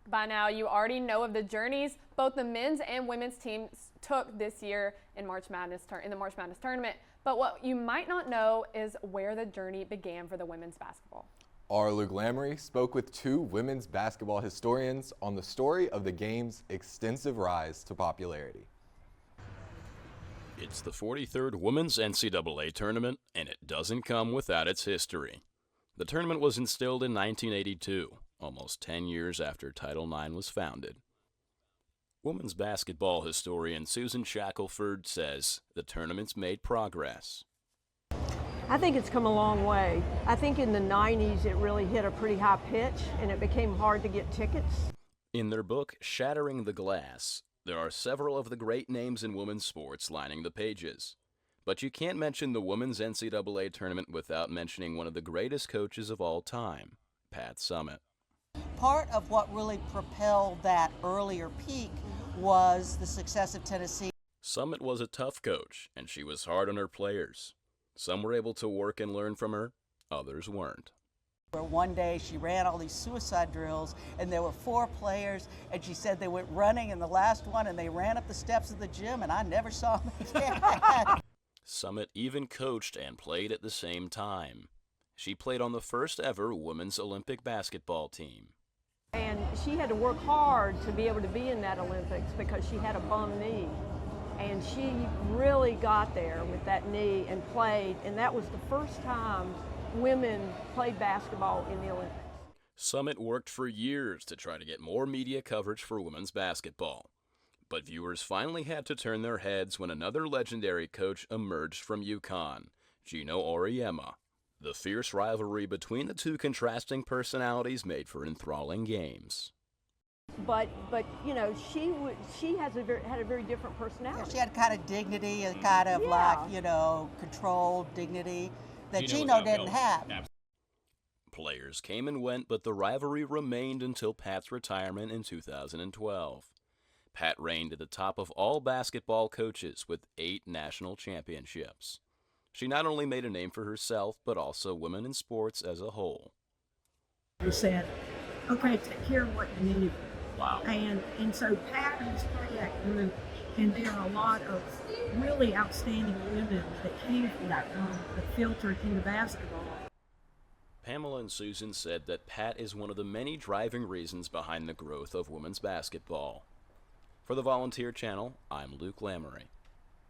By now, you already know of the journeys both the men's and women's teams took this year in the March Madness tournament. But what you might not know is where the journey began for the women's basketball. Our Luke Lamry spoke with two women's basketball historians on the story of the game's extensive rise to popularity. It's the 43rd Women's NCAA Tournament, and it doesn't come without its history. The tournament was instilled in 1982, almost 10 years after Title IX was founded. Women's basketball historian Susan Shackelford says the tournament's made progress. I think it's come a long way. I think in the 90s it really hit a pretty high pitch and it became hard to get tickets. In their book, Shattering the Glass, there are several of the great names in women's sports lining the pages. But you can't mention the Women's NCAA Tournament without mentioning one of the greatest coaches of all time, Pat Summitt. Part of what really propelled that earlier peak was the success of Tennessee. Summitt was a tough coach, and she was hard on her players. Some were able to work and learn from her, others weren't. One day she ran all these suicide drills and there were 4 players and she said they went running in the last one and they ran up the steps of the gym and I never saw them again. Summitt even coached and played at the same time. She played on the first ever women's Olympic basketball team. And she had to work hard to be able to be in that Olympics because she had a bum knee. And she really got there with that knee and played, and that was the first time women played basketball in the Olympics. Summitt worked for years to try to get more media coverage for women's basketball. But viewers finally had to turn their heads when another legendary coach emerged from UConn, Gino Auriemma. The fierce rivalry between the two contrasting personalities made for enthralling games. But you know, she had a very different personality. Yeah, she had kind of dignity, a kind of controlled dignity that Gino didn't have. Players came and went, but the rivalry remained until Pat's retirement in 2012. Pat reigned at the top of all basketball coaches with 8 national championships. She not only made a name for herself, but also women in sports as a whole. They said, okay, take care of what you need. Wow. And so Pat is part of that group, and there are a lot of really outstanding women that came from that filtered into basketball. Pamela and Susan said that Pat is one of the many driving reasons behind the growth of women's basketball. For the Volunteer Channel, I'm Luke Lamry.